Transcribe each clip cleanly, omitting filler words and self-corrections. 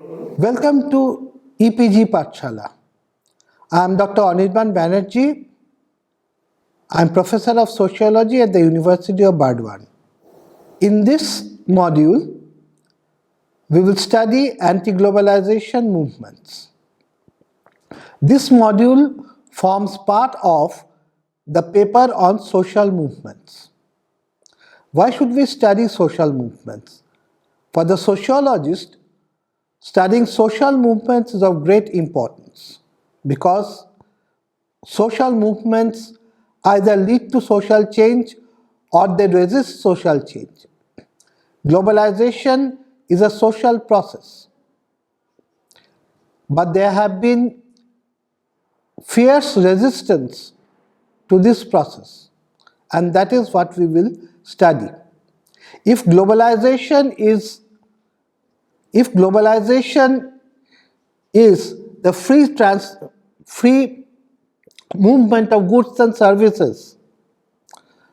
Welcome to EPG Pathshala. I am Dr. Anirban Banerjee. I am Professor of Sociology at the University of Burdwan. In this module, we will study anti-globalization movements. This module forms part of the paper on social movements. Why should we study social movements? For the sociologist, studying social movements is of great importance because social movements either lead to social change or they resist social change. Globalization is a social process, but there have been fierce resistance to this process, and that is what we will study. If globalization is the free movement of goods and services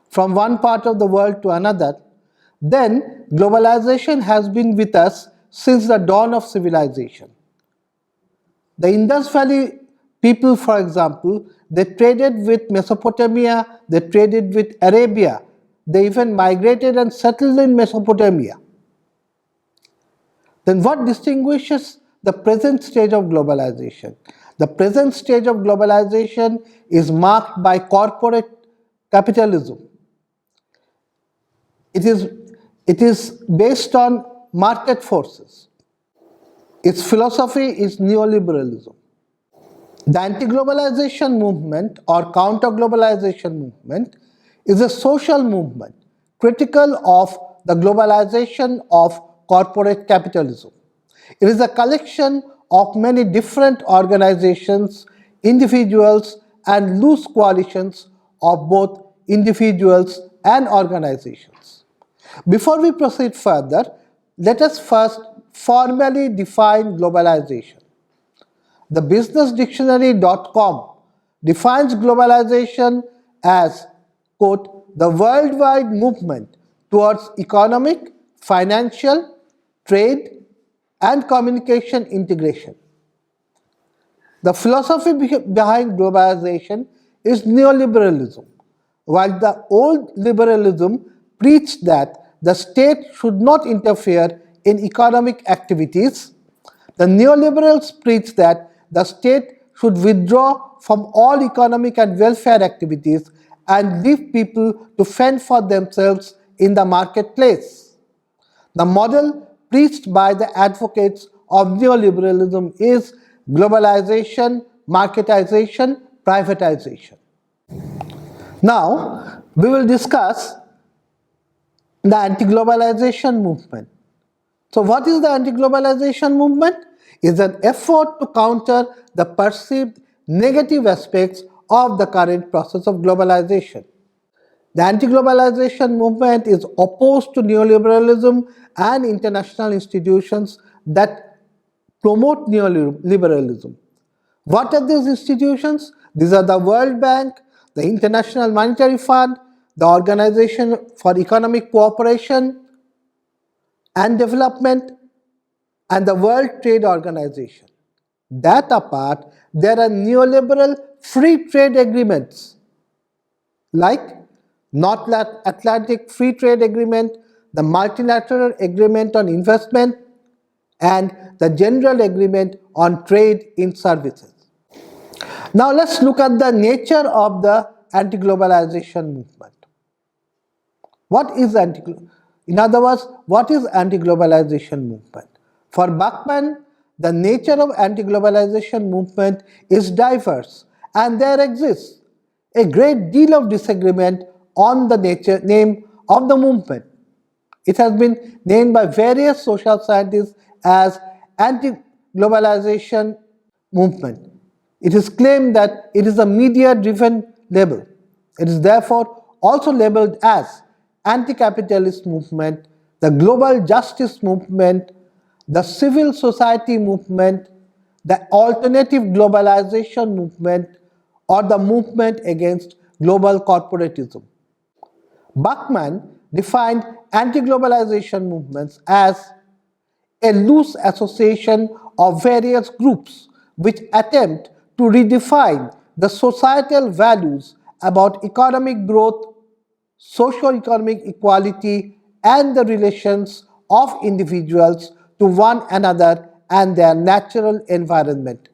from one part of the world to another, then globalization has been with us since the dawn of civilization. The Indus Valley people, for example, they traded with Mesopotamia, they traded with Arabia, they even migrated and settled in Mesopotamia. Then what distinguishes the present stage of globalization? The present stage of globalization is marked by corporate capitalism. It is based on market forces. Its philosophy is neoliberalism. The anti-globalization movement or counter-globalization movement is a social movement critical of the globalization of corporate capitalism. It is a collection of many different organizations, individuals, and loose coalitions of both individuals and organizations. Before we proceed further, let us first formally define globalization. The businessdictionary.com defines globalization as, quote, the worldwide movement towards economic, financial, trade, and communication integration. The philosophy behind globalization is neoliberalism. While the old liberalism preached that the state should not interfere in economic activities, the neoliberals preach that the state should withdraw from all economic and welfare activities and leave people to fend for themselves in the marketplace. The model preached by the advocates of neoliberalism is globalization, marketization, privatization. Now, we will discuss the anti-globalization movement. So what is the anti-globalization movement? It is an effort to counter the perceived negative aspects of the current process of globalization. The anti-globalization movement is opposed to neoliberalism and international institutions that promote neoliberalism. What are these institutions? These are the World Bank, the International Monetary Fund, the Organization for Economic Cooperation and Development, and the World Trade Organization. That apart, there are neoliberal free trade agreements like North Atlantic Free Trade Agreement, the Multilateral Agreement on Investment, and the General Agreement on Trade in Services. Now let's look at the nature of the anti-globalization movement. In other words, what is anti-globalization movement? For Bachmann, the nature of anti-globalization movement is diverse, and there exists a great deal of disagreement on the name of the movement. It has been named by various social scientists as anti-globalization movement. It is claimed that it is a media-driven label. It is therefore also labeled as anti-capitalist movement, the global justice movement, the civil society movement, the alternative globalization movement, or the movement against global corporatism. Bachmann defined anti-globalization movements as a loose association of various groups which attempt to redefine the societal values about economic growth, socio-economic equality, and the relations of individuals to one another and their natural environment.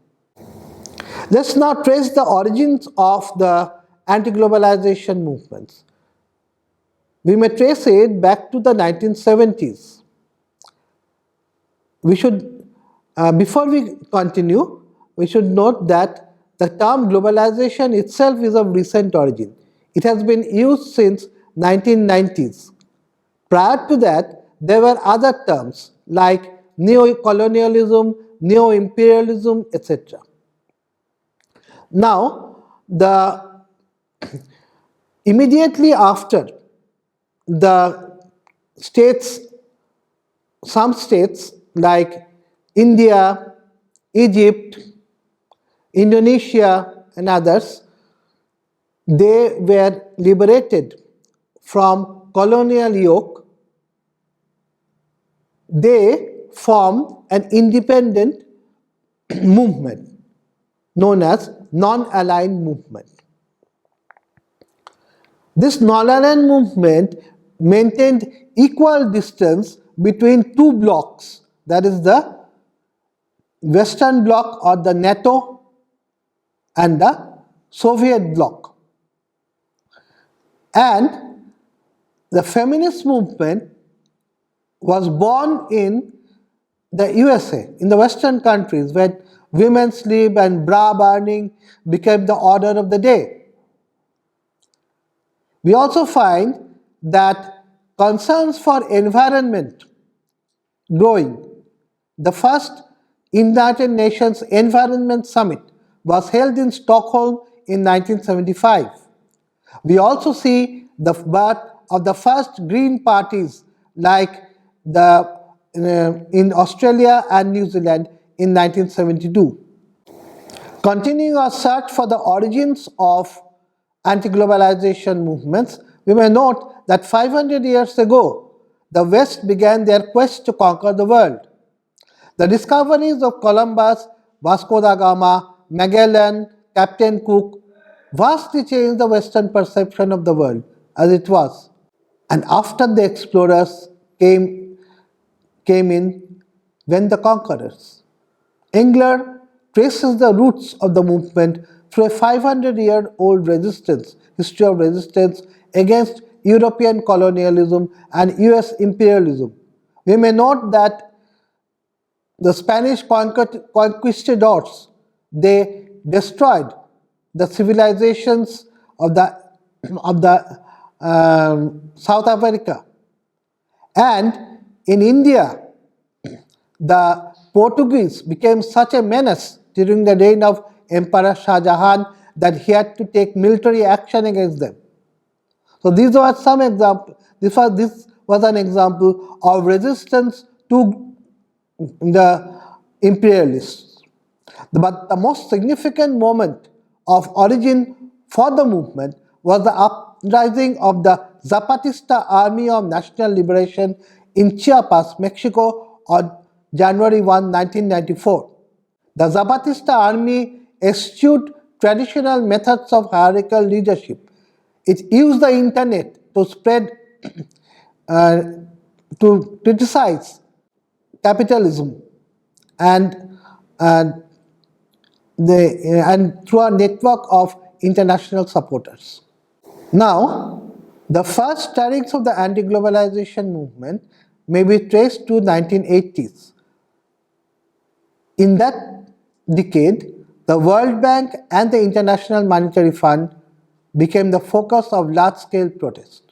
Let's now trace the origins of the anti-globalization movements. We may trace it back to the 1970s. Before we continue, we should note that the term globalization itself is of recent origin. It has been used since 1990s. Prior to that, there were other terms like neo-colonialism, neo-imperialism, etc. Now, immediately after the states, some states like India, Egypt, Indonesia, and others, they were liberated from colonial yoke. They formed an independent movement known as non-aligned movement. This non-aligned movement maintained equal distance between two blocks, that is the Western bloc or the NATO and the Soviet bloc. And the feminist movement was born in the USA, in the Western countries, where women's lib and bra burning became the order of the day. We also find that concerns for environment growing. The first United Nations Environment Summit was held in Stockholm in 1975. We also see the birth of the first green parties like in Australia and New Zealand in 1972. Continuing our search for the origins of anti-globalization movements, we may note that 500 years ago, the West began their quest to conquer the world. The discoveries of Columbus, Vasco da Gama, Magellan, Captain Cook vastly changed the Western perception of the world as it was. And after the explorers came in, when the conquerors. Engler traces the roots of the movement through a 500-year-old history of resistance against European colonialism and US imperialism. We may note that the Spanish conquistadors, they destroyed the civilizations of the South America. And in India, the Portuguese became such a menace during the reign of Emperor Shah Jahan that he had to take military action against them. So these were some examples. This was an example of resistance to the imperialists. But the most significant moment of origin for the movement was the uprising of the Zapatista Army of National Liberation in Chiapas, Mexico on January 1, 1994. The Zapatista Army eschewed traditional methods of hierarchical leadership. It used the internet to spread, to criticize capitalism and through a network of international supporters. Now, the first stirrings of the anti-globalization movement may be traced to 1980s. In that decade, the World Bank and the International Monetary Fund became the focus of large-scale protest.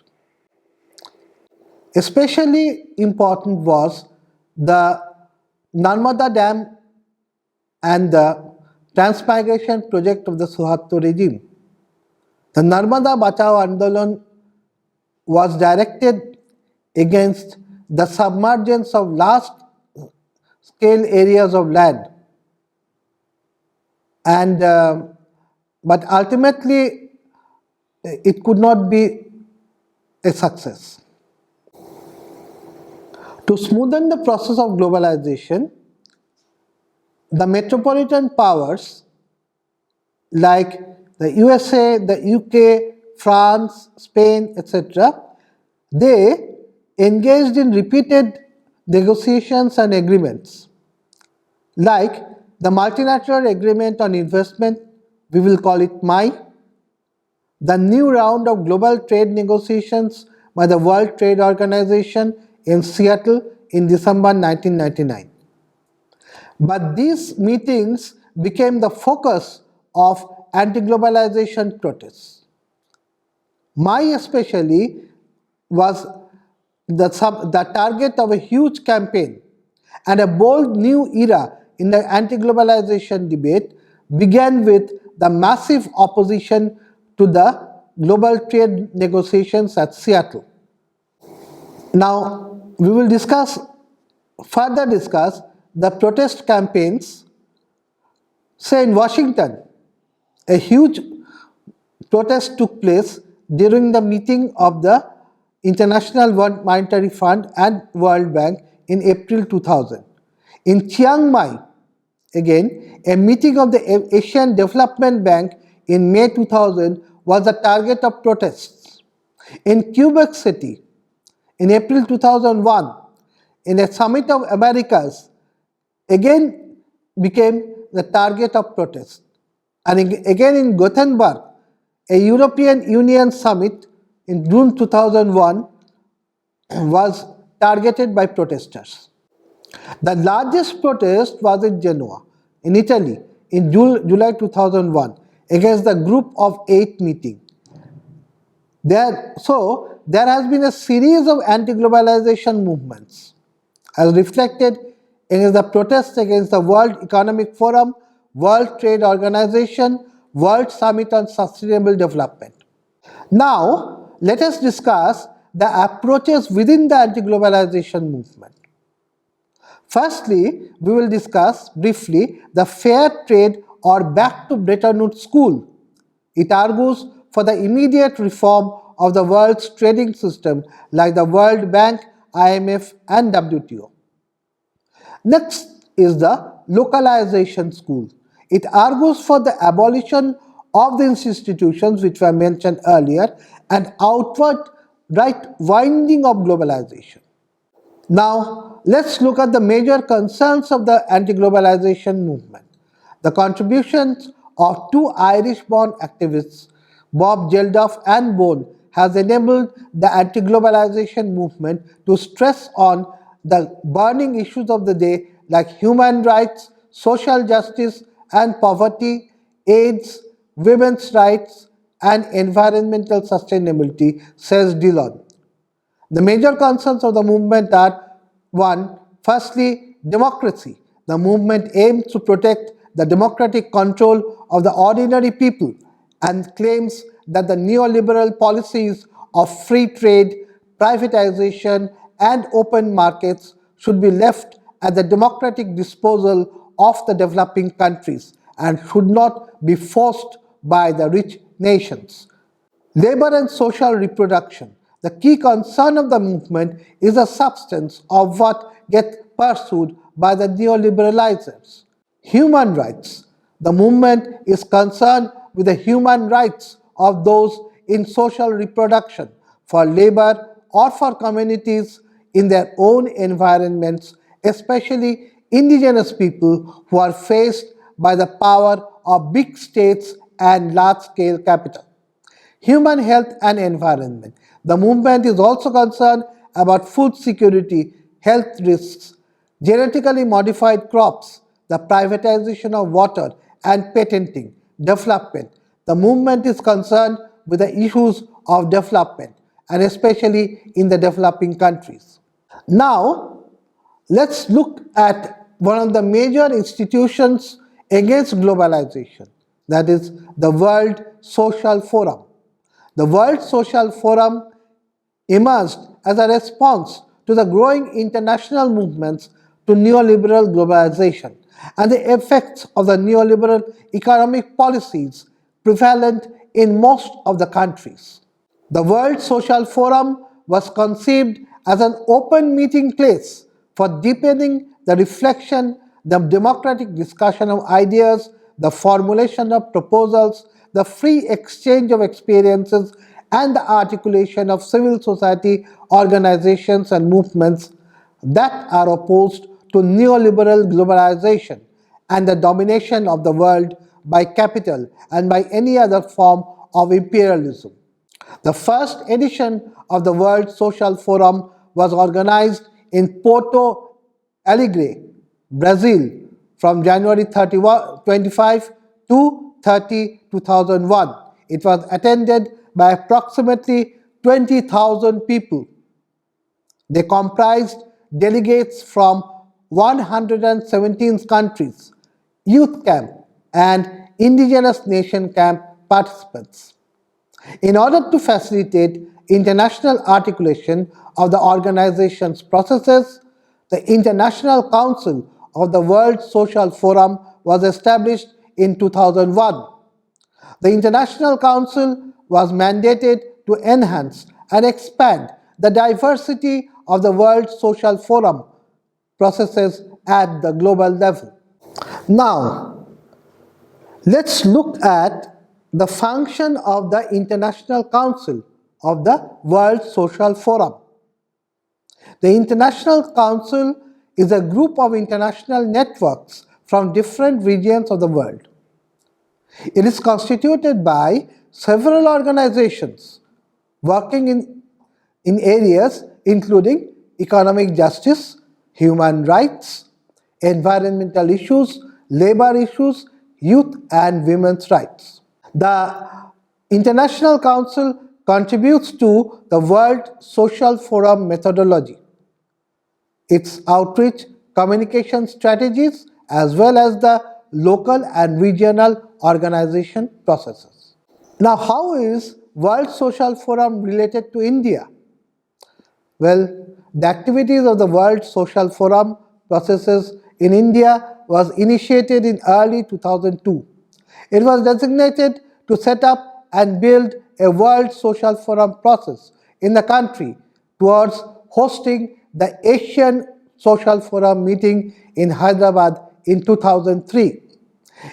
Especially important was the Narmada Dam and the transmigration project of the Suharto regime. The Narmada Bachao Andolan was directed against the submergence of large-scale areas of land, and but ultimately it could not be a success. To smoothen the process of globalization, the metropolitan powers like the USA, the UK, France, Spain, etc., they engaged in repeated negotiations and agreements, like the Multilateral Agreement on Investment, we will call it MI, the new round of global trade negotiations by the World Trade Organization in Seattle in December 1999. But these meetings became the focus of anti-globalization protests. My especially was the target of a huge campaign, and a bold new era in the anti-globalization debate began with the massive opposition to the global trade negotiations at Seattle. Now, we will further discuss the protest campaigns. Say in Washington, a huge protest took place during the meeting of the International Monetary Fund and World Bank in April 2000. In Chiang Mai, again, a meeting of the Asian Development Bank in May 2000 was the target of protests. In Quebec City, in April 2001, in a summit of Americas, again became the target of protest. And again in Gothenburg, a European Union summit in June 2001 was targeted by protesters. The largest protest was in Genoa, in Italy, in July 2001, against the Group of 8 meeting. There has been a series of anti-globalization movements, as reflected in the protests against the World Economic Forum, World Trade Organization, World Summit on Sustainable Development. Now, let us discuss the approaches within the anti-globalization movement. Firstly, we will discuss briefly the Fair Trade or Back to Bretton Woods School. It argues for the immediate reform of the world's trading system like the World Bank, IMF and WTO. Next is the Localization School. It argues for the abolition of the institutions which were mentioned earlier and outright winding of globalization. Now, let's look at the major concerns of the anti-globalization movement. The contributions of 2 Irish-born activists, Bob Geldof and Bone, has enabled the anti-globalization movement to stress on the burning issues of the day like human rights, social justice and poverty, AIDS, women's rights and environmental sustainability, says Dillon. The major concerns of the movement are: 1. Firstly, democracy. The movement aims to protect the democratic control of the ordinary people and claims that the neoliberal policies of free trade, privatization, and open markets should be left at the democratic disposal of the developing countries and should not be forced by the rich nations. Labor and social reproduction. The key concern of the movement is the substance of what gets pursued by the neoliberalizers. Human rights. The movement is concerned with the human rights of those in social reproduction, for labor or for communities in their own environments, especially indigenous people who are faced by the power of big states and large-scale capital. Human health and environment. The movement is also concerned about food security, health risks, genetically modified crops, the privatization of water and patenting, development. The movement is concerned with the issues of development and especially in the developing countries. Now, let's look at one of the major institutions against globalization, that is the World Social Forum. The World Social Forum emerged as a response to the growing international movements to neoliberal globalization and the effects of the neoliberal economic policies prevalent in most of the countries. The World Social Forum was conceived as an open meeting place for deepening the reflection, the democratic discussion of ideas, the formulation of proposals, the free exchange of experiences, and the articulation of civil society organizations and movements that are opposed to neoliberal globalization and the domination of the world by capital and by any other form of imperialism. The first edition of the World Social Forum was organized in Porto Alegre, Brazil, from January 25 to 30, 2001. It was attended by approximately 20,000 people. They comprised delegates from 117 countries, youth camp, and indigenous nation camp participants. In order to facilitate international articulation of the organization's processes, the International Council of the World Social Forum was established in 2001. The International Council was mandated to enhance and expand the diversity of the World Social Forum processes at the global level. Now, let's look at the function of the International Council of the World Social Forum. The International Council is a group of international networks from different regions of the world. It is constituted by several organizations working in areas including economic justice, human rights, environmental issues, labor issues, youth and women's rights. The International Council contributes to the World Social Forum methodology, its outreach communication strategies, as well as the local and regional organization processes. Now, how is World Social Forum related to India? Well, the activities of the World Social Forum processes in India was initiated in early 2002. It was designated to set up and build a World Social Forum process in the country towards hosting the Asian Social Forum meeting in Hyderabad in 2003.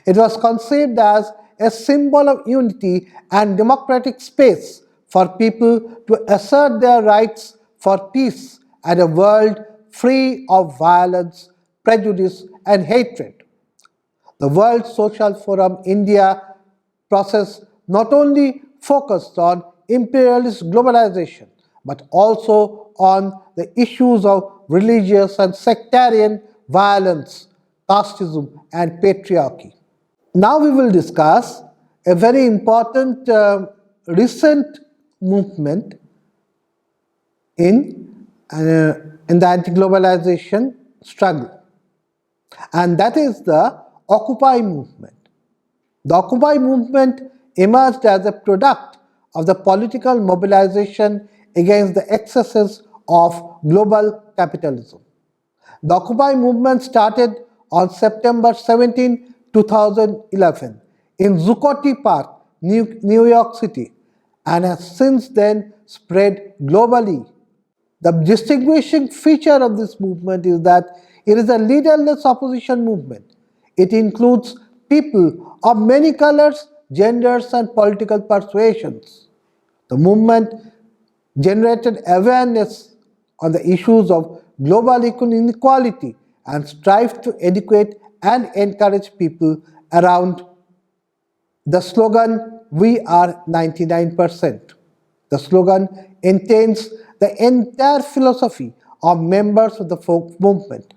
It was conceived as a symbol of unity and democratic space for people to assert their rights for peace and a world free of violence, prejudice, and hatred. The World Social Forum India process not only focused on imperialist globalization, but also on the issues of religious and sectarian violence, casteism, and patriarchy. Now we will discuss a very important recent movement in the anti-globalization struggle, and that is the Occupy movement. The Occupy movement emerged as a product of the political mobilization against the excesses of global capitalism. The Occupy movement started on September 17, 2011 in Zuccotti Park, New York City, and has since then spread globally. The distinguishing feature of this movement is that it is a leaderless opposition movement. It includes people of many colors, genders, and political persuasions. The movement generated awareness on the issues of global inequality and strived to educate and encourage people around the slogan, "We are 99%." The slogan entails the entire philosophy of members of the movement.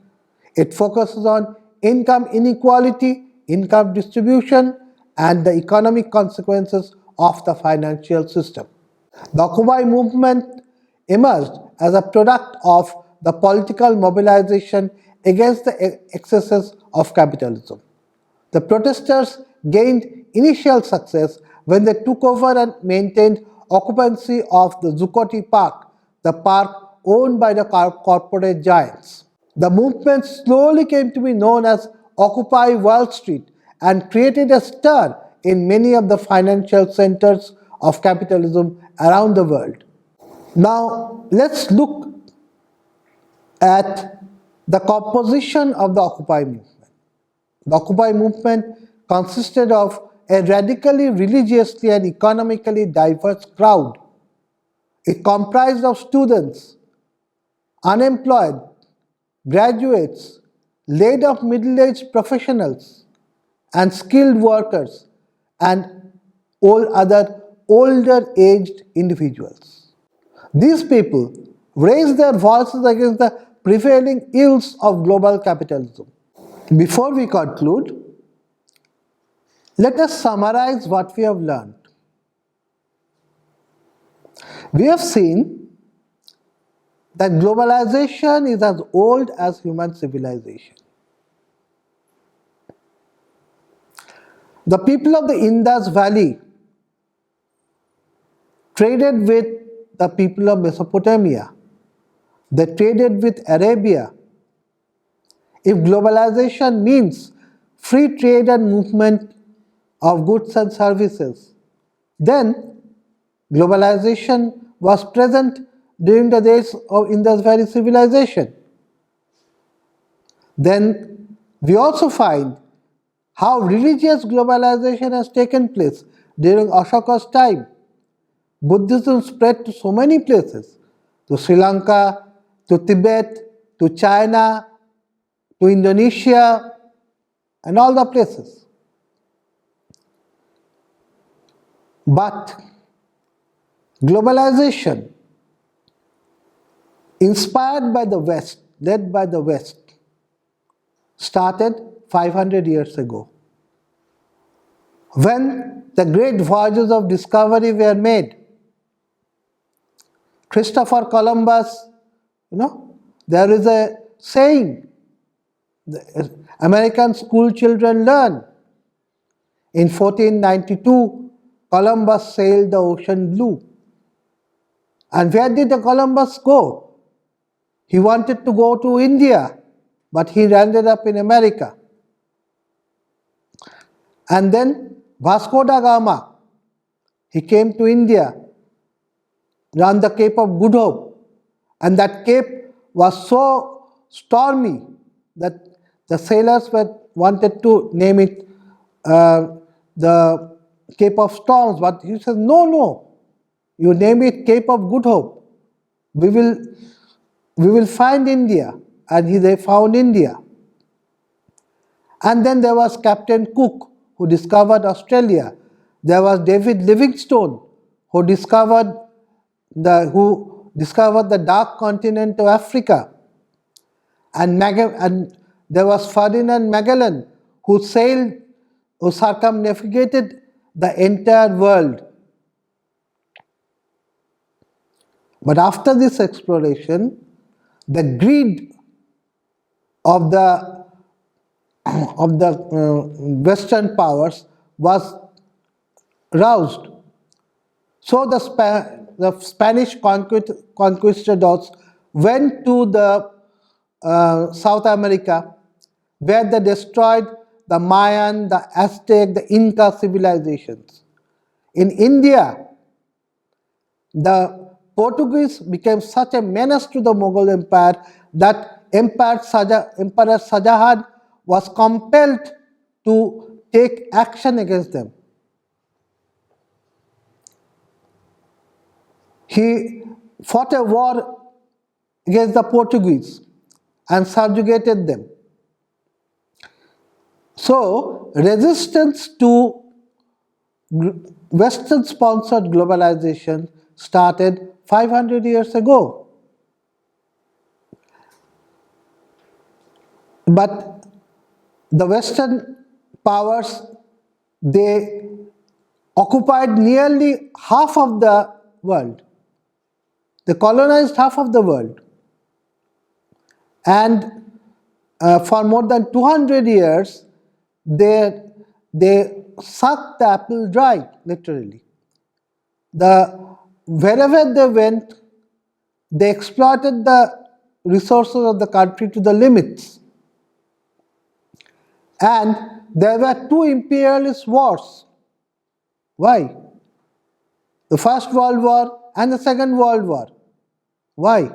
It focuses on income inequality, income distribution, and the economic consequences of the financial system. The Occupy movement emerged as a product of the political mobilization against the excesses of capitalism. The protesters gained initial success when they took over and maintained occupancy of the Zuccotti Park, the park owned by the corporate giants. The movement slowly came to be known as Occupy Wall Street and created a stir in many of the financial centers of capitalism around the world. Now, let's look at the composition of the Occupy movement. The Occupy movement consisted of a radically religiously and economically diverse crowd. It comprised of students, unemployed, graduates, laid-off middle-aged professionals, and skilled workers, and all other older-aged individuals. These people raised their voices against the prevailing ills of global capitalism. Before we conclude, let us summarize what we have learned. We have seen that globalization is as old as human civilization. The people of the Indus Valley traded with the people of Mesopotamia. They traded with Arabia. If globalization means free trade and movement of goods and services, then globalization was present during the days of Indus Valley civilization. Then we also find how religious globalization has taken place during Ashoka's time. Buddhism spread to so many places, to Sri Lanka, to Tibet, to China, to Indonesia, and all the places. But globalization, inspired by the West, led by the West, started 500 years ago, when the great voyages of discovery were made. Christopher Columbus, there is a saying, the American school children learn. In 1492, Columbus sailed the ocean blue. And where did the Columbus go? He wanted to go to India, but he ended up in America. And then Vasco da Gama, he came to India, around the Cape of Good Hope, and that cape was so stormy that the sailors wanted to name it the Cape of Storms, but he said, no, you name it Cape of Good Hope. We will find India, and they found India. And then there was Captain Cook, who discovered Australia. There was David Livingstone, who discovered the dark continent of Africa. And there was Ferdinand Magellan, who circumnavigated the entire world. But after this exploration, the greed of the Western powers was roused. So the Spanish conquistadors went to the South America, where they destroyed the Mayan, the Aztec, the Inca civilizations. In India, the Portuguese became such a menace to the Mughal Empire that Emperor Shah Jahan was compelled to take action against them. He fought a war against the Portuguese and subjugated them. So, resistance to Western-sponsored globalization started 500 years ago. But the Western powers, they occupied nearly half of the world. They colonized half of the world. And for more than 200 years, they sucked the apple dry, literally. Wherever they went, they exploited the resources of the country to the limits. And there were two imperialist wars. Why? The First World War and the Second World War. Why?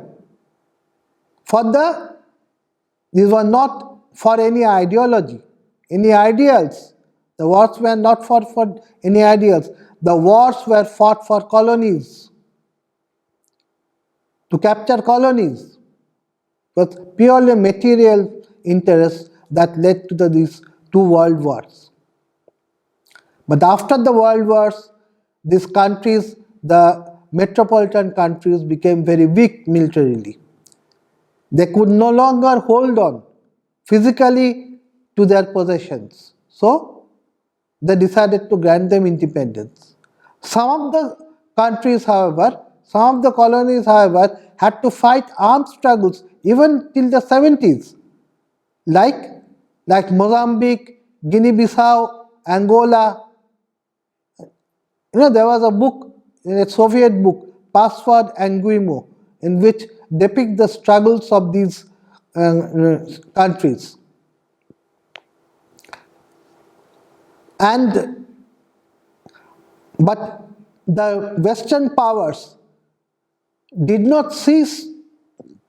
These were not for any ideology, any ideals. The wars were not for any ideals. The wars were fought for colonies, to capture colonies. It was purely material interests that led to these two world wars. But after the world wars, these countries, the metropolitan countries, became very weak militarily. They could no longer hold on physically to their possessions. So, they decided to grant them independence. Some of the countries, however, some of the colonies, however, had to fight armed struggles even till the 70s, like Mozambique, Guinea-Bissau, Angola. There was a book, a Soviet book, Password Anguimo, in which depict the struggles of these countries. But the Western powers did not cease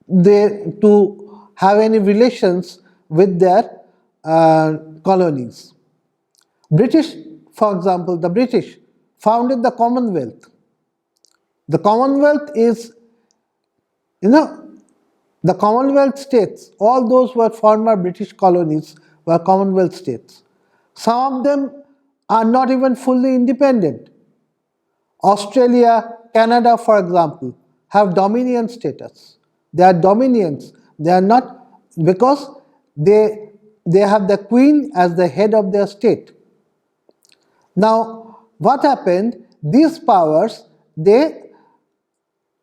to have any relations with their colonies. British, for example, the British founded the Commonwealth. The Commonwealth is, the Commonwealth states, all those were former British colonies were Commonwealth states. Some of them are not even fully independent. Australia, Canada, for example, have dominion status. They are dominions. They are not, because they have the Queen as the head of their state. Now, what happened? These powers, they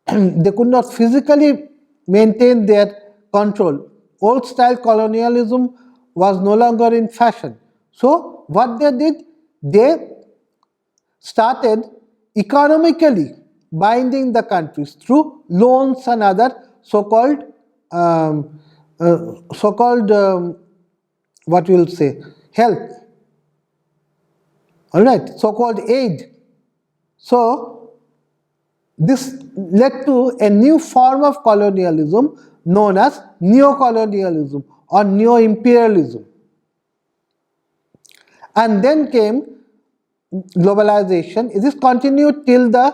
could not physically maintain their control. Old style colonialism was no longer in fashion. So, what they did? They started economically binding the countries through loans and other so-called what we will say, help. All right, so-called aid. So this led to a new form of colonialism known as neo-colonialism or neo-imperialism. And then came globalization. This continued till the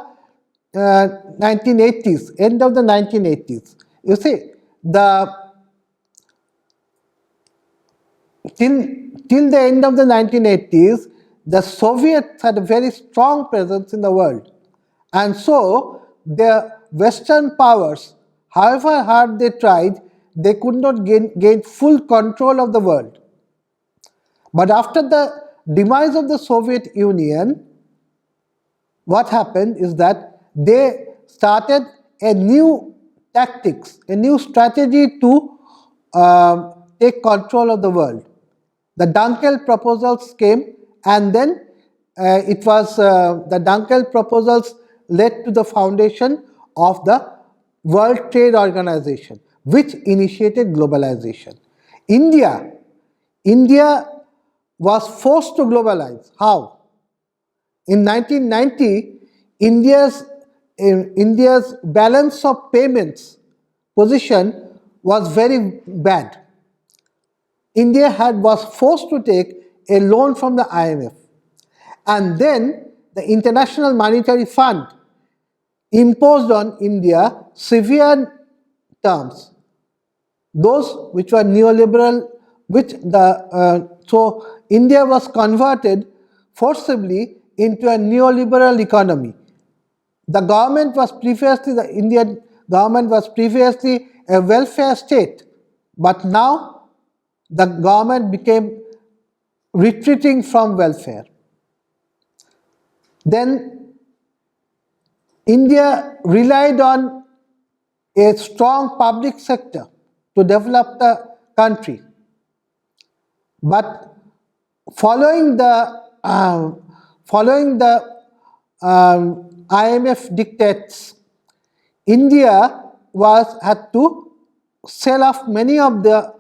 1980s, end of the 1980s. You see, till the end of the 1980s, the Soviets had a very strong presence in the world. And so, the Western powers, however hard they tried, they could not gain full control of the world. But after the demise of the Soviet Union, what happened is that they started a new tactics, a new strategy to take control of the world. The Dunkel proposals came, and then it was the Dunkel proposals led to the foundation of the World Trade Organization, which initiated globalization. India was forced to globalize. How? In 1990, India's balance of payments position was very bad. India was forced to take a loan from the IMF. And then the International Monetary Fund imposed on India severe terms, those which were neoliberal, so India was converted forcibly into a neoliberal economy. The Indian government was previously a welfare state, but now the government became retreating from welfare. Then India relied on a strong public sector to develop the country. But following the IMF dictates, India had to sell off many of the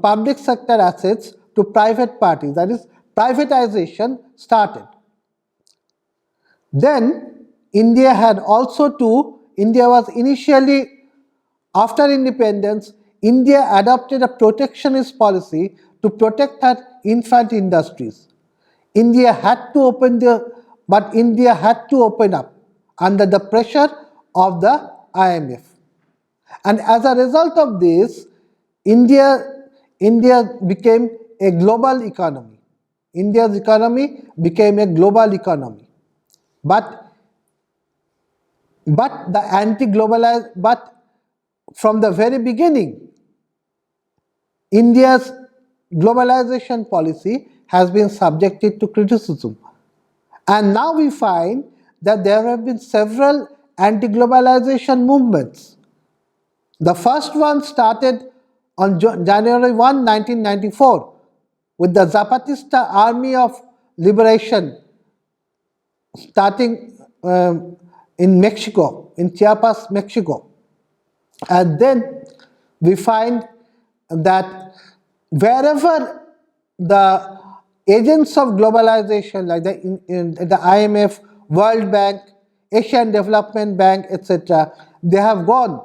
public sector assets to private parties. That is, privatization started. Then India was initially, after independence, India adopted a protectionist policy to protect her infant industries. India had to open up under the pressure of the IMF. And as a result of this, India became a global economy. India's economy became a global economy. But from the very beginning, India's globalization policy has been subjected to criticism. And now we find that there have been several anti-globalization movements. The first one started on January 1, 1994, with the Zapatista Army of Liberation starting in Mexico, in Chiapas, Mexico. And then we find that wherever the agents of globalization like the IMF, World Bank, Asian Development Bank, etc., they have gone.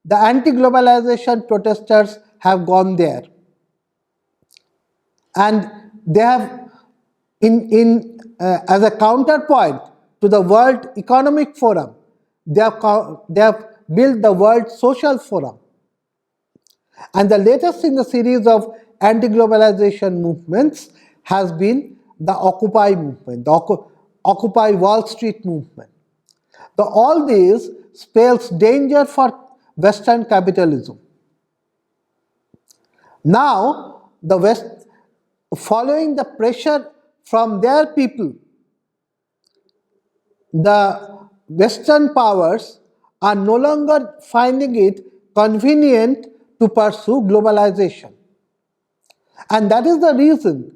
The anti-globalization protesters have gone there. And they have, as a counterpoint to the World Economic Forum, they have built the World Social Forum. And the latest in the series of anti-globalization movements has been the Occupy movement, the Occupy Wall Street movement. All these spells danger for Western capitalism. Now, the West, following the pressure from their people, the Western powers are no longer finding it convenient to pursue globalization. And that is the reason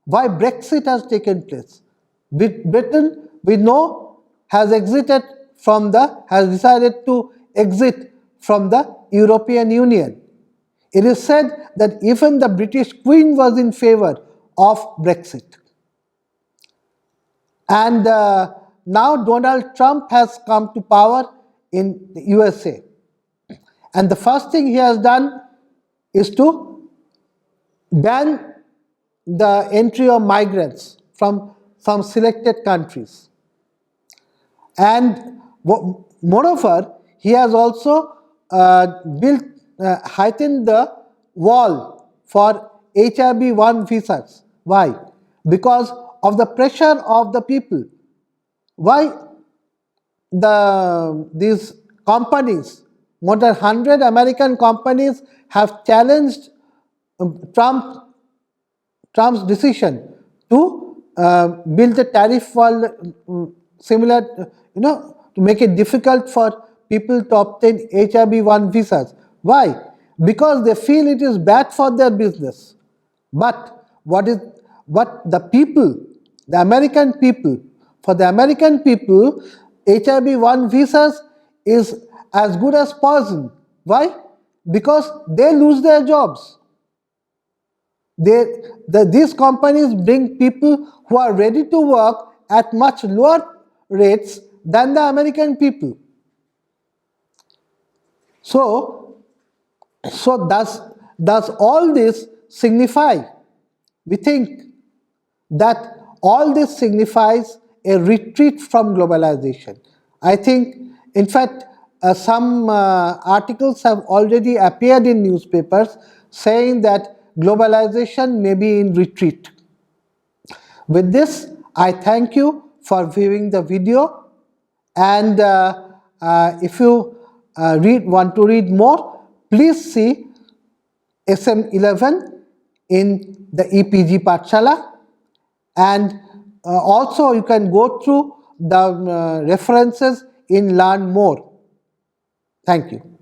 why Brexit has taken place. Britain, we know, has decided to exit from the European Union. It is said that even the British Queen was in favor of Brexit. And now Donald Trump has come to power in the USA. And the first thing he has done is to ban the entry of migrants from some selected countries. And moreover, he has also heightened the wall for HIV1 visas. Why? Because of the pressure of the people. Why? These companies, more than 100 American companies, have challenged Trump's decision to build a tariff wall similar, to make it difficult for people to obtain HIV1 visas. Why? Because they feel it is bad for their business. But what the people, the American people, for the American people, HIV1 visas is as good as poison. Why? Because they lose their jobs. These companies bring people who are ready to work at much lower rates than the American people. So does all this signify? We think that all this signifies a retreat from globalization. I think, in fact, some articles have already appeared in newspapers saying that globalization may be in retreat. With this, I thank you for viewing the video, and if you want to read more, please see SM11 in the EPG Pathshala, and also you can go through the references in Learn More. Thank you.